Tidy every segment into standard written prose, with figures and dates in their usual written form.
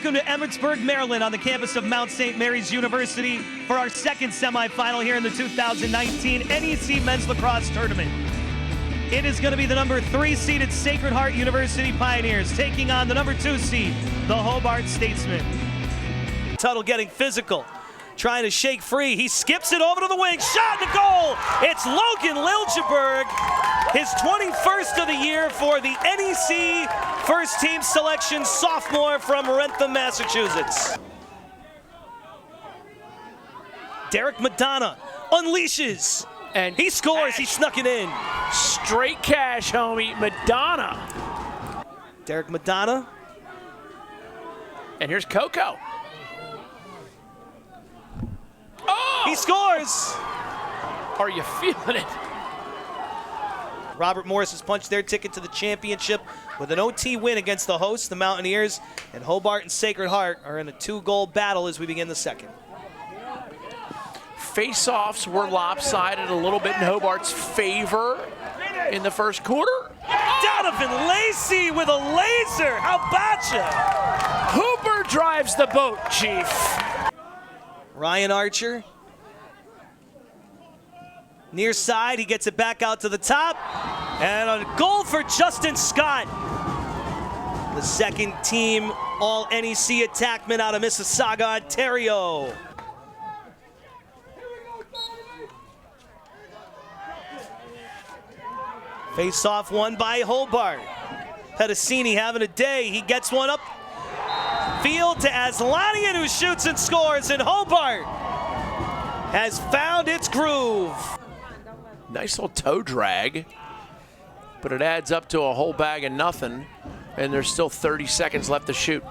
Welcome to Emmitsburg, Maryland, on the campus of Mount St. Mary's University for our second semifinal here in the 2019 NEC Men's Lacrosse Tournament. It is going to be the number 3 seeded Sacred Heart University Pioneers taking on the number 2 seed, the Hobart Statesmen. Tuttle getting physical, trying to shake free. He skips it over to the wing, shot and a goal. It's Logan Liljeburg, his 21st of the year for the NEC first team selection sophomore from Rentham, Massachusetts. Derek Madonna unleashes. And he scores, cash. He snuck it in. Straight cash, homie, Madonna. Derek Madonna. And here's Coco. Oh! He scores. Are you feeling it? Robert Morris has punched their ticket to the championship with an OT win against the hosts, the Mountaineers, and Hobart and Sacred Heart are in a 2-goal battle as we begin the second. Face-offs were lopsided a little bit in Hobart's favor in the first quarter. Donovan Lacey with a laser. How about ya? Hooper drives the boat, Chief. Ryan Archer. Near side, he gets it back out to the top. And a goal for Justin Scott. The second team All-NEC attackman out of Mississauga, Ontario. Face-off won by Hobart. Pedicini having a day. He gets one up field to Aslanian, who shoots and scores, and Hobart has found its groove. Nice little toe drag, but it adds up to a whole bag of nothing, and there's still 30 seconds left to shoot.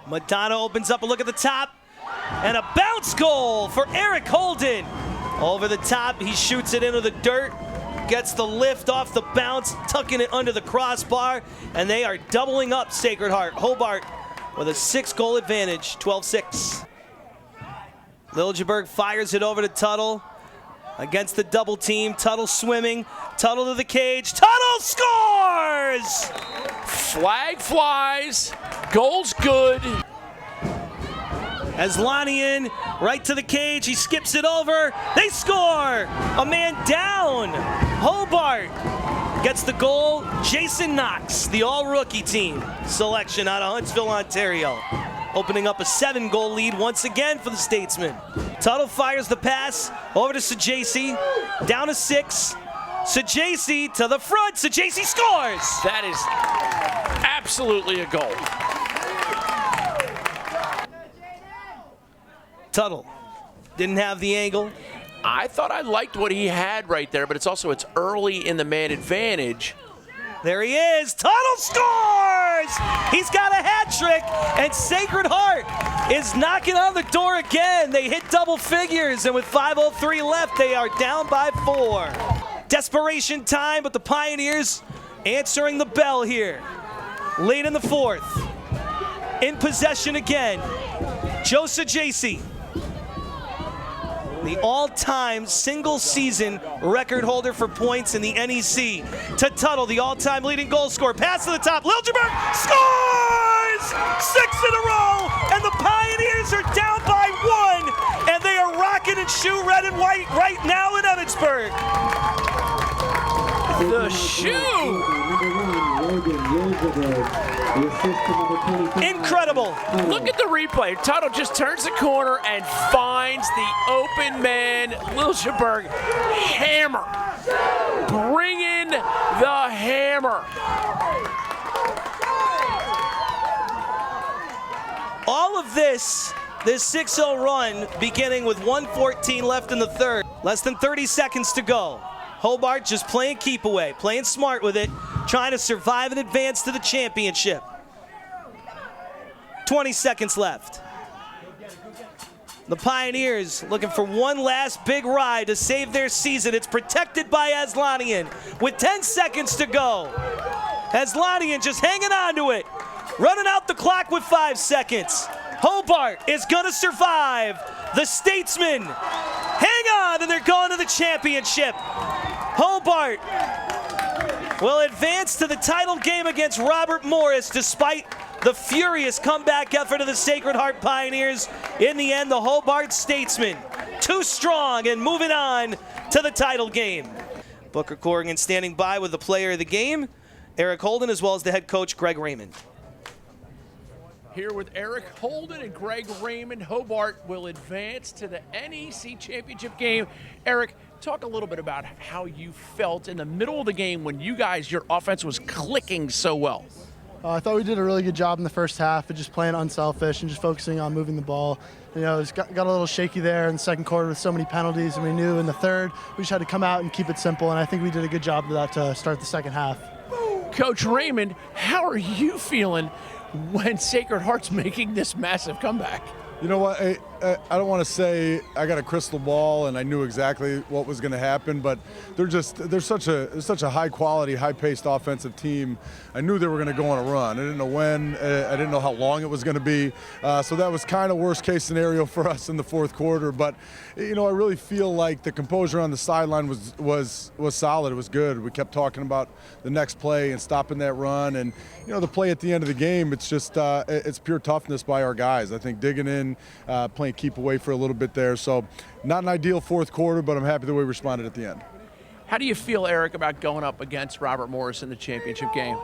Madonna opens up a look at the top, and a bounce goal for Eric Holden. Over the top, he shoots it into the dirt. Gets the lift off the bounce, tucking it under the crossbar, and they are doubling up Sacred Heart. Hobart with a 6-goal advantage, 12-6. Liljeburg fires it over to Tuttle against the double team. Tuttle swimming, Tuttle to the cage, Tuttle scores! Flag flies, goal's good. Aslanian right to the cage, he skips it over, they score! A man down! Hobart gets the goal. Jason Knox, the all-rookie team selection out of Huntsville, Ontario. Opening up a 7-goal lead once again for the Statesmen. Tuttle fires the pass over to Sajasi, down to 6. Sajasi to the front, Sajasi scores! That is absolutely a goal. Tuttle didn't have the angle. I thought I liked what he had right there, but it's early in the man advantage. There he is, Tuttle scores! He's got a hat trick, and Sacred Heart is knocking on the door again. They hit double figures, and with 5:03 left, they are down by 4. Desperation time, but the Pioneers answering the bell here. Late in the 4th. In possession again, Joe Sajasi, the all-time single-season record holder for points in the NEC. To Tuttle, the all-time leading goal scorer. Pass to the top. Liljeburg scores! 6 in a row, and the Pioneers are down by 1, and they are rocking in shoe red and white right now in Emmitsburg. The shoe! Incredible. Look at the replay. Tuttle just turns the corner and finds the open man, Liljeburg. Hammer. Bring in the hammer. All of this 6-0 run beginning with 1:14 left in the third. Less than 30 seconds to go. Hobart just playing keep away, playing smart with it, trying to survive and advance to the championship. 20 seconds left. The Pioneers looking for one last big ride to save their season. It's protected by Aslanian with 10 seconds to go. Aslanian just hanging on to it, running out the clock with 5 seconds. Hobart is gonna survive. The Statesmen hang on, and they're going to the championship. Hobart will advance to the title game against Robert Morris despite The furious comeback effort of the Sacred Heart Pioneers. In the end, the Hobart Statesmen, too strong and moving on to the title game. Booker Corrigan standing by with the player of the game, Eric Holden, as well as the head coach, Greg Raymond. Here with Eric Holden and Greg Raymond, Hobart will advance to the NEC Championship game. Eric, talk a little bit about how you felt in the middle of the game when your offense was clicking so well. I thought we did a really good job in the first half of just playing unselfish and just focusing on moving the ball. You know, it got a little shaky there in the second quarter with so many penalties, and we knew in the third we just had to come out and keep it simple, and I think we did a good job of that to start the second half. Coach Raymond, how are you feeling when Sacred Heart's making this massive comeback? You know what, I don't want to say I got a crystal ball and I knew exactly what was going to happen, but they're such a high quality, high paced offensive team. I knew they were going to go on a run. I didn't know when, I didn't know how long it was going to be. So that was kind of worst case scenario for us in the fourth quarter. But you know, I really feel like the composure on the sideline was solid. It was good. We kept talking about the next play and stopping that run, and you know, the play at the end of the game, it's just it's pure toughness by our guys. I think digging in, playing keep away for a little bit there. So not an ideal fourth quarter, but I'm happy the way we responded at the end. How do you feel, Eric, about going up against Robert Morris in the championship game?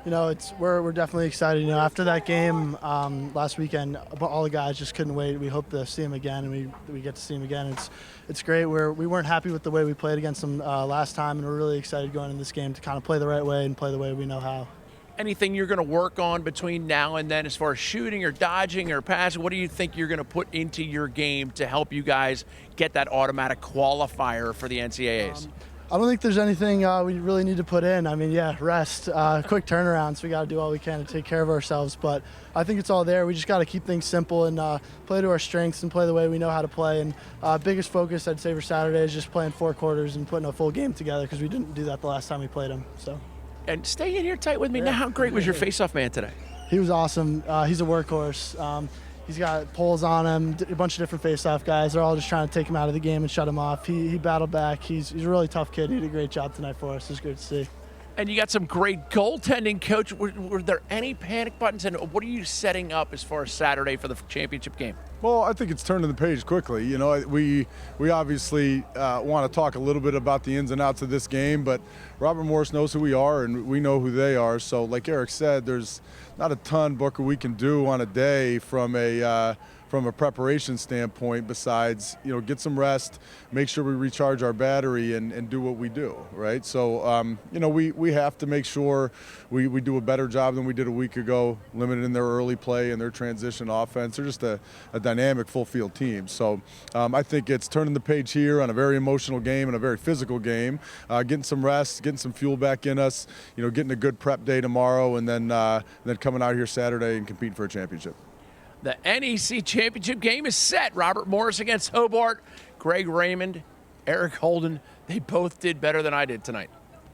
You know, we're definitely excited. You know, after that game last weekend, all the guys just couldn't wait. We hope to see him again, and we get to see him again. It's great. We weren't happy with the way we played against them last time, and we're really excited going in this game to kind of play the right way and play the way we know how. Anything you're going to work on between now and then as far as shooting or dodging or passing? What do you think you're going to put into your game to help you guys get that automatic qualifier for the NCAAs? I don't think there's anything we really need to put in. I mean, yeah, rest, quick turnarounds. We got to do all we can to take care of ourselves. But I think it's all there. We just got to keep things simple and play to our strengths and play the way we know how to play. And biggest focus, I'd say, for Saturday is just playing 4 quarters and putting a full game together, because we didn't do that the last time we played them. So. And stay in here tight with me. Yeah. Now, how great was your face-off man today? He was awesome. He's a workhorse. He's got poles on him, a bunch of different face-off guys. They're all just trying to take him out of the game and shut him off. He battled back. He's a really tough kid. He did a great job tonight for us. It was great to see. And you got some great goaltending, Coach. Were there any panic buttons, and what are you setting up as far as Saturday for the championship game? Well, I think it's turning the page quickly. You know, we obviously want to talk a little bit about the ins and outs of this game, but Robert Morris knows who we are, and we know who they are. So, like Eric said, there's not a ton, Booker, we can do on a day from a preparation standpoint besides, you know, get some rest, make sure we recharge our battery and do what we do, right? So, you know, we have to make sure we do a better job than we did a week ago, limited in their early play and their transition offense. They're just a dynamic full field team. So I think it's turning the page here on a very emotional game and a very physical game, getting some rest, getting some fuel back in us, you know, getting a good prep day tomorrow, and then coming out here Saturday and competing for a championship. The NEC Championship game is set. Robert Morris against Hobart. Greg Raymond, Eric Holden, they both did better than I did tonight.